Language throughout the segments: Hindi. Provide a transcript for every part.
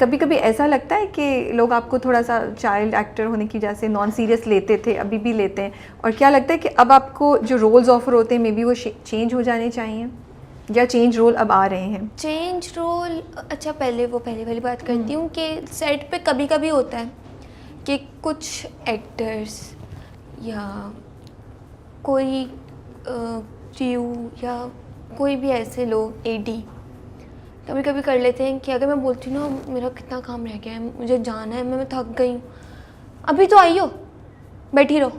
कभी कभी ऐसा लगता है कि लोग आपको थोड़ा सा चाइल्ड एक्टर होने की वजह से नॉन सीरियस लेते थे, अभी भी लेते हैं, और क्या लगता है कि अब आपको जो रोल्स ऑफर होते हैं मे बी वो चेंज हो जाने चाहिए, या चेंज रोल अब आ रहे हैं? चेंज रोल, अच्छा पहले वाली बात करती हूँ कि सेट पे कभी कभी होता है कि कुछ एक्टर्स या कोई क्रू या कोई भी ऐसे लोग एडी कभी कभी कर लेते हैं कि अगर मैं बोलती हूँ ना मेरा कितना काम रह गया है, मुझे जाना है, मैं थक गई हूँ, अभी तो आई हो, बैठी रहो,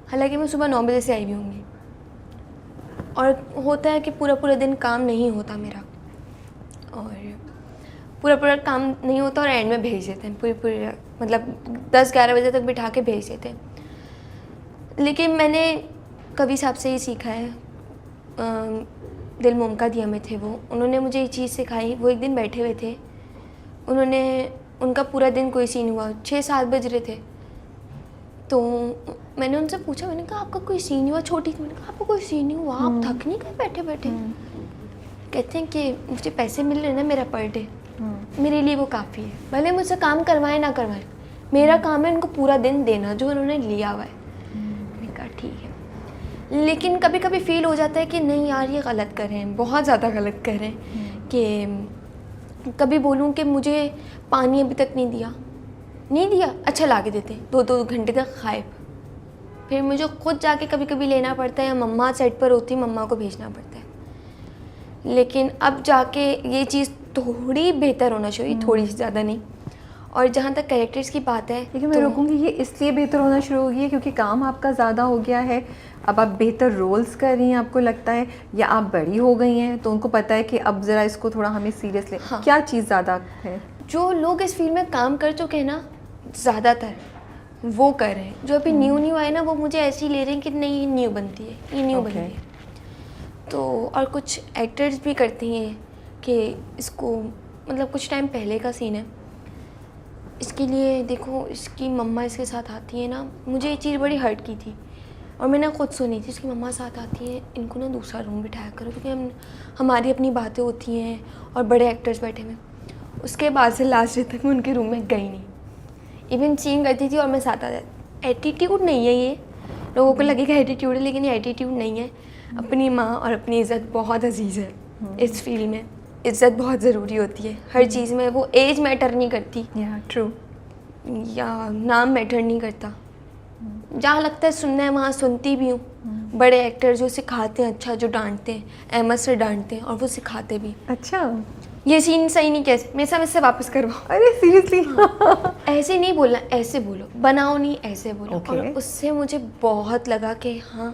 हालांकि मैं सुबह 9 बजे से आई भी होंगी। और होता है कि पूरा दिन काम नहीं होता मेरा, और पूरा काम नहीं होता और एंड में भेज देते हैं, पूरे मतलब 10-11 बजे तक बिठा के भेज देते हैं। लेकिन मैंने कभी साहब से ही सीखा है, दिल मोमका दिया में थे वो, उन्होंने मुझे ये चीज़ सिखाई। वो एक दिन बैठे हुए थे, उनका पूरा दिन कोई सीन हुआ, 6-7 बज रहे थे, तो मैंने उनसे पूछा, मैंने कहा आपका कोई सीन हुआ? छोटी थी, मैंने कहा आपका कोई सीन नहीं हुआ, आप थक नहीं गए बैठे बैठे? कहते हैं कि मुझे पैसे मिल रहे हैं ना मेरा पर डे, मेरे लिए वो काफ़ी है, भले मुझसे काम करवाएं ना करवाएं, मेरा काम है उनको पूरा दिन देना जो उन्होंने लिया हुआ है। मैंने कहा ठीक है। लेकिन कभी कभी फील हो जाता है कि नहीं यार ये गलत कर रहे हैं, बहुत ज़्यादा गलत कर रहे हैं। कि कभी बोलूँ कि मुझे पानी अभी तक नहीं दिया, अच्छा ला के देते, 2-2 घंटे तक गायब, फिर मुझे खुद जाके कभी कभी लेना पड़ता है, या मम्मा सेट पर होती, मम्मा को भेजना पड़ता है। लेकिन अब जाके ये चीज़ थोड़ी बेहतर होना चाहिए, थोड़ी सी ज़्यादा नहीं। और जहाँ तक कैरेक्टर्स की बात है, लेकिन मैं रोकूंगी, ये इसलिए बेहतर होना शुरू हो गई है क्योंकि काम आपका ज़्यादा हो गया है, अब आप बेहतर रोल्स कर रही हैं आपको लगता है, या आप बड़ी हो गई हैं तो उनको पता है कि अब ज़रा इसको थोड़ा हमें सीरियस ले। हाँ। क्या चीज़ ज़्यादा है? जो लोग इस फील्ड में काम कर चुके हैं ना, ज़्यादातर वो कर रहे हैं। जो अभी न्यू आए ना, वो मुझे ऐसे ही ले रहे हैं कि नहीं ये न्यू बनती है, ये न्यू बनती है। तो और कुछ एक्टर्स भी करती हैं कि इसको, मतलब कुछ टाइम पहले का सीन है, इसके लिए देखो इसकी मम्मा इसके साथ आती है ना, मुझे ये चीज़ बड़ी हर्ट की थी और मैंने खुद सुनी थी, इसकी मम्मा साथ आती है, इनको ना दूसरा रूम बिठाया करो क्योंकि हमारी अपनी बातें होती हैं और बड़े एक्टर्स बैठे हुए। उसके बाद से लास्ट डे तक मैं उनके रूम में गई नहीं, इवन सीन करती थी और मैं साथ आ जाती। एटीट्यूड नहीं है ये, लोगों को लगेगा एटीट्यूड है, लेकिन ये एटीट्यूड नहीं है। अपनी माँ और अपनी इज़्ज़त बहुत अजीज़ है इस फील्ड में, इज़्ज़त बहुत ज़रूरी होती है हर चीज़ में। वो एज मैटर नहीं करती, ट्रू, या नाम मैटर नहीं करता। जहाँ लगता है सुनना है वहाँ सुनती भी हूँ। बड़े एक्टर जो सिखाते हैं अच्छा, जो डांटते हैं, अहमद सर डांटते हैं और वो सिखाते भी। अच्छा ये सीन सही नहीं, कैसे मेरे साथ इससे वापस करवाओ। अरे सीरियसली? ऐसे नहीं बोलना, ऐसे बोलो, बनाओ नहीं ऐसे बोलो। Okay. और उससे मुझे बहुत लगा कि हाँ,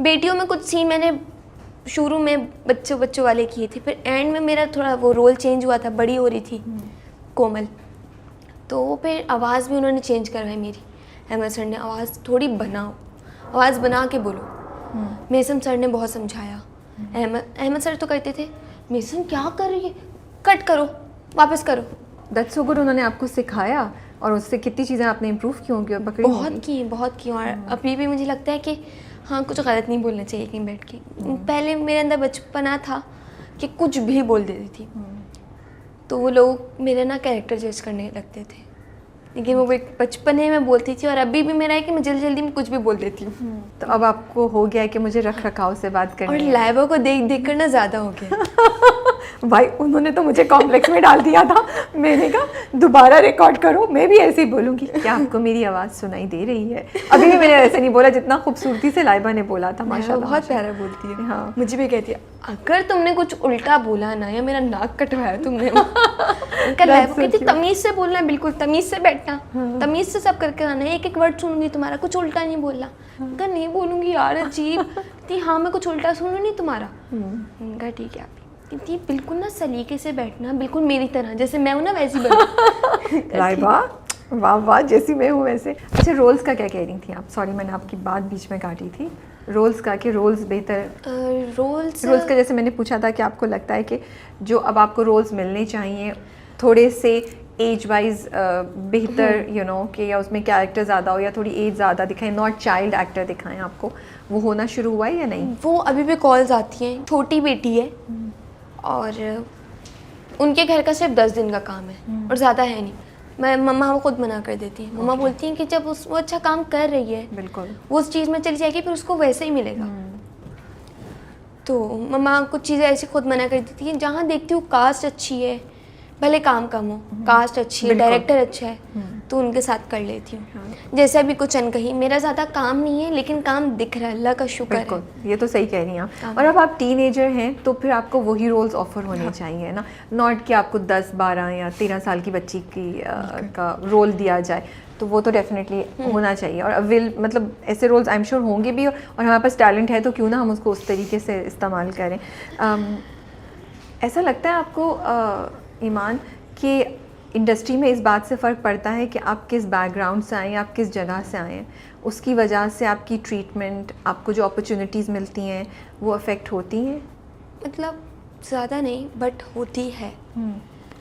बेटियों में कुछ सीन मैंने शुरू में बच्चों वाले किए थे, फिर एंड में मेरा थोड़ा वो रोल चेंज हुआ था, बड़ी हो रही थी कोमल, तो फिर आवाज़ भी उन्होंने चेंज करवाई मेरी। अहमद सर ने आवाज़ थोड़ी बनाओ, आवाज़ बना के बोलो। मेसम सर ने बहुत समझाया। अहमद सर तो कहते थे मेसम क्या कर रही है, कट करो, वापस करो। दैट्स सो गुड, उन्होंने आपको सिखाया और उससे कितनी चीज़ें आपने इम्प्रूव की होंगी और पकड़ी होंगी। बहुत की। और अभी भी मुझे लगता है कि हाँ कुछ गलत नहीं बोलना चाहिए कहीं बैठ के। पहले मेरे अंदर बचपना था कि कुछ भी बोल देती थी, तो वो लोग मेरे ना कैरेक्टर जज करने लगते थे, लेकिन वो एक बचपने में बोलती थी। और अभी भी मेरा है कि मैं जल्दी में कुछ भी बोल देती हूँ। तो अब आपको हो गया है कि मुझे रख रखाव से बात करनी और है। लाइवा को देख कर ना ज़्यादा हो गया। भाई उन्होंने तो मुझे कॉम्प्लेक्स में डाल दिया था, मैंने कहा दोबारा रिकॉर्ड करो, मैं भी ऐसे ही बोलूँगी। क्या आपको मेरी आवाज़ सुनाई दे रही है? अभी भी मैंने ऐसे नहीं बोला जितना खूबसूरती से लाइबा ने बोला था। माशाल्लाह बहुत प्यारा बोलती है। हाँ, मुझे भी कहती है अगर तुमने कुछ उल्टा बोला ना, या मेरा नाक कटवाया तुमने, लाइवा कहती तमीज़ से बोलना, बिल्कुल तमीज़ से बैठना, तमीज़ से सब करके आना, एक वर्ड सुनूंगी तुम्हारा, कुछ उल्टा नहीं बोलना। अगर नहीं बोलूँगी यार अजीब, कहती हाँ मैं कुछ उल्टा सुनूँ नहीं तुम्हारा। उनका ठीक है आप, कहती बिल्कुल ना सलीके से बैठना, बिल्कुल मेरी तरह, जैसे मैं हूँ ना वैसी बनो। लाइबा वाह वाह, जैसी मैं हूँ वैसे। अच्छा रोल्स का क्या कह रही थी आप? सॉरी मैंने आपकी बात बीच में काटी थी। रोल्स का, कि रोल्स बेहतर, रोल्स का जैसे मैंने पूछा था कि आपको लगता है कि जो अब आपको रोल्स मिलने चाहिए थोड़े से एज वाइज बेहतर, यू नो, कि या उसमें कैरेक्टर ज़्यादा हो या थोड़ी एज ज़्यादा दिखाएं, नॉट चाइल्ड एक्टर दिखाएं आपको, वो होना शुरू हुआ है या नहीं? वो अभी भी कॉल्स आती हैं। छोटी बेटी है और उनके घर का सिर्फ 10 दिन का काम है और ज़्यादा है नहीं। मैं मम्मा वो खुद मना कर देती है। मम्मा बोलती हैं कि जब वो अच्छा काम कर रही है, बिल्कुल, वो उस चीज़ में चली जाएगी फिर उसको वैसे ही मिलेगा। तो मम्मा कुछ चीज़ें ऐसी खुद मना कर देती हैं। जहाँ देखती हूँ कास्ट अच्छी है, भले काम कम हो, कास्ट अच्छी है, डायरेक्टर अच्छा है, तो उनके साथ कर लेती हूँ। जैसे अभी कुछ अनकही, मेरा ज़्यादा काम नहीं है लेकिन काम दिख रहा है, अल्लाह का शुक्र है। ये तो सही कह रही हैं आप। और अब आप टीनेजर हैं तो फिर आपको वही रोल्स ऑफर होने चाहिए ना, नॉट कि आपको 10, 12 या 13 साल की बच्ची की का रोल दिया जाए। तो वो तो डेफिनेटली होना चाहिए। और मतलब ऐसे रोल्स आई एम श्योर होंगे भी, और हमारे पास टैलेंट है तो क्यों ना हम उसको उस तरीके से इस्तेमाल करें। ऐसा लगता है आपको ईमान कि इंडस्ट्री में इस बात से फ़र्क पड़ता है कि आप किस बैकग्राउंड से आए हैं, आप किस जगह से आए हैं, उसकी वजह से आपकी ट्रीटमेंट, आपको जो अपॉर्चुनिटीज़ मिलती हैं वो अफेक्ट होती हैं? मतलब ज़्यादा नहीं बट होती है।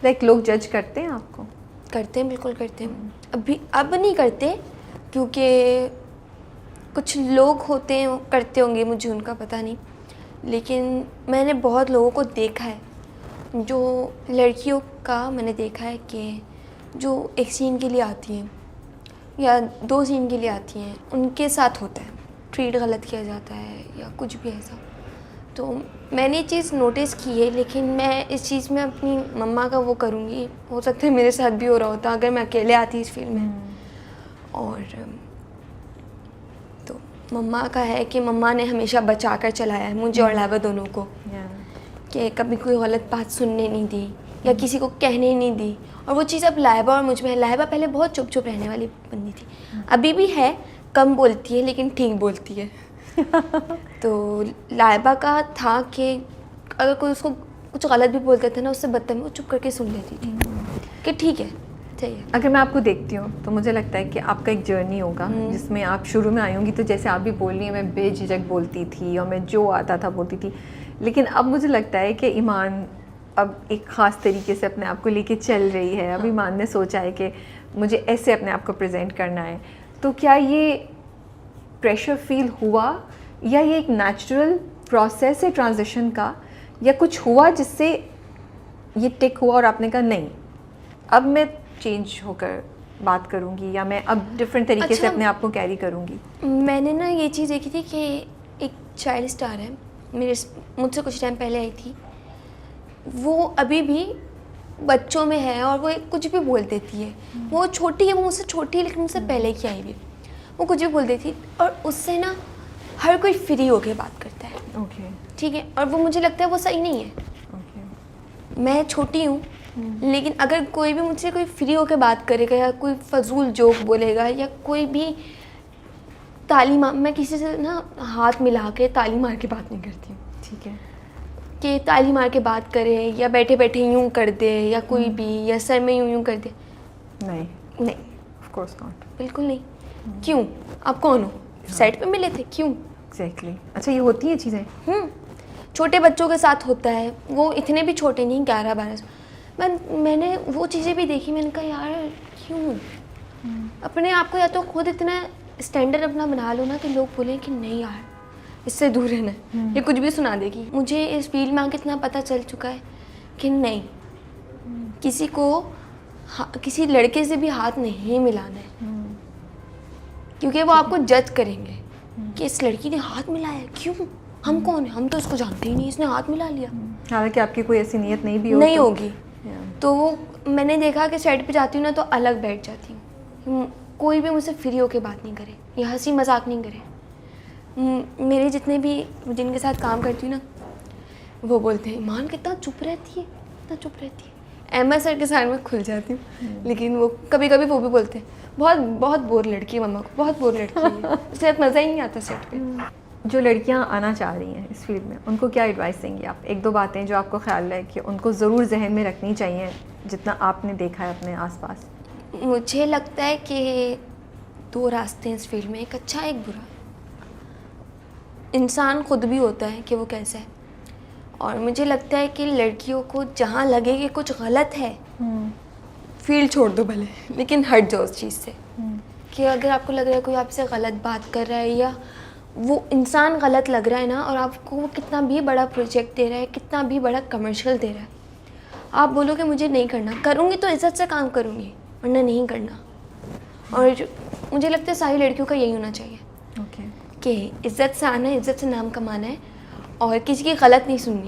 लाइक लोग जज करते हैं आपको? करते हैं, बिल्कुल करते हैं। अब नहीं करते क्योंकि कुछ लोग होते हैं करते होंगे, मुझे उनका पता नहीं, लेकिन मैंने बहुत लोगों को देखा है, जो लड़कियों का मैंने देखा है कि जो एक सीन के लिए आती हैं या 2 सीन के लिए आती हैं, उनके साथ होता है, ट्रीट गलत किया जाता है या कुछ भी ऐसा। तो मैंने ये चीज़ नोटिस की है, लेकिन मैं इस चीज़ में अपनी मम्मा का वो करूँगी। हो सकता है मेरे साथ भी हो रहा होता अगर मैं अकेले आती इस फील्ड में। और तो मम्मा का है कि मम्मा ने हमेशा बचा कर चलाया है मुझे और लाइबा दोनों को, कि कभी कोई गलत बात सुनने नहीं दी या किसी को कहने नहीं दी। और वो चीज़ अब लाइबा और मुझ में है। लाइबा पहले बहुत चुप चुप रहने वाली बंदी थी, अभी भी है, कम बोलती है लेकिन ठीक बोलती है। तो लाइबा का था कि अगर कोई उसको कुछ गलत भी बोलता था ना, उससे बदतमीजी वो चुप करके सुन लेती थी कि ठीक है, सही है। अगर मैं आपको देखती हूँ तो मुझे लगता है कि आपका एक जर्नी होगा जिसमें आप शुरू में आई होंगी, तो जैसे आप भी बोल रही हैं, मैं बेझिझक बोलती थी और मैं जो आता था बोलती थी, लेकिन अब मुझे लगता है कि ईमान अब एक ख़ास तरीके से अपने आप को लेके चल रही है। अब ईमान ने सोचा है कि मुझे ऐसे अपने आप को प्रेजेंट करना है। तो क्या ये प्रेशर फील हुआ या ये एक नेचुरल प्रोसेस है ट्रांजिशन का, या कुछ हुआ जिससे ये टिक हुआ और आपने कहा नहीं अब मैं चेंज होकर बात करूँगी या मैं अब डिफरेंट तरीके से अपने आप को कैरी करूँगी? मैंने ना ये चीज़ देखी थी कि एक चाइल्ड स्टार है मुझसे कुछ टाइम पहले आई थी, वो अभी भी बच्चों में है और वो कुछ भी बोल देती है। वो छोटी है, वो मुझसे छोटी है लेकिन मुझसे पहले की आई भी, वो कुछ भी बोल देती और उससे ना हर कोई फ्री होके बात करता है। ओके, ठीक है, और वो मुझे लगता है वो सही नहीं है। मैं छोटी हूँ लेकिन अगर कोई भी मुझसे कोई फ्री होके बात करेगा या कोई फजूल जोक बोलेगा या कोई भी ताली मार, मैं किसी से ना हाथ मिला के ताली मार के बात नहीं करती हूँ। ठीक है, कि ताली मार के बात करे या बैठे बैठे यूं कर दे या कोई भी या सर में यूं कर दे, नहीं नहीं, ऑफ कोर्स नॉट, बिल्कुल नहीं। क्यों? आप कौन हो? साइड पे मिले थे, क्यों? एग्जैक्टली। अच्छा, ये होती हैं चीज़ें? छोटे बच्चों के साथ होता है, वो इतने भी छोटे नहीं, 11-12 मैंने वो चीज़ें भी देखी। मैंने कहा यार क्यों? अपने आप को या तो खुद इतना स्टैंडर्ड अपना बना लो ना कि लोग बोलें कि नहीं यार इससे दूर रहना है, ये कुछ भी सुना देगी। मुझे इस फील्ड में आके इतना पता चल चुका है कि नहीं, किसी को किसी लड़के से भी हाथ नहीं मिलाना है, क्योंकि वो आपको जज करेंगे कि इस लड़की ने हाथ मिलाया, क्यों? हम कौन है? हम तो इसको जानते ही नहीं, इसने हाथ मिला लिया। हालांकि आपकी कोई ऐसी नीयत नहीं भी नहीं होगी। तो वो मैंने देखा कि साइड पे जाती हूँ ना तो अलग बैठ जाती हूँ, कोई भी मुझसे फ्री होके बात नहीं करे या हंसी मजाक नहीं करे। मेरे जितने भी जिनके साथ काम करती हूँ ना, वो बोलते हैं ईमान कितना चुप रहती है, इतना चुप रहती है। अहमद सर के साथ में खुल जाती हूँ, लेकिन वो कभी कभी वो भी बोलते हैं बहुत बहुत बोर लड़की है, मम्मा को बहुत बोर लड़की है, उससे मज़ा ही नहीं आता सेट पे। जो लड़कियां आना चाह रही हैं इस फील्ड में, उनको क्या एडवाइस देंगी आप? 1-2 बातें जो आपको ख्याल है कि उनको ज़रूर जहन में रखनी चाहिए, जितना आपने देखा है अपने आसपास। मुझे लगता है कि 2 रास्ते हैं इस फील्ड में, एक अच्छा एक बुरा। इंसान खुद भी होता है कि वो कैसा है, और मुझे लगता है कि लड़कियों को जहाँ लगे कि कुछ गलत है, फील्ड छोड़ दो भले, लेकिन हट जाओ उस चीज़ से। कि अगर आपको लग रहा है कोई आपसे गलत बात कर रहा है या वो इंसान गलत लग रहा है ना, और आपको वो कितना भी बड़ा प्रोजेक्ट दे रहा है, कितना भी बड़ा कमर्शियल दे रहा है, आप बोलोगे मुझे नहीं करना, करूँगी तो इज्जत से काम करूँगी, वरना नहीं करना। और मुझे लगता है सारी लड़कियों का यही होना चाहिए ओके। कि इज्जत से आना है, इज्जत से नाम कमाना है और किसी की गलत नहीं सुननी।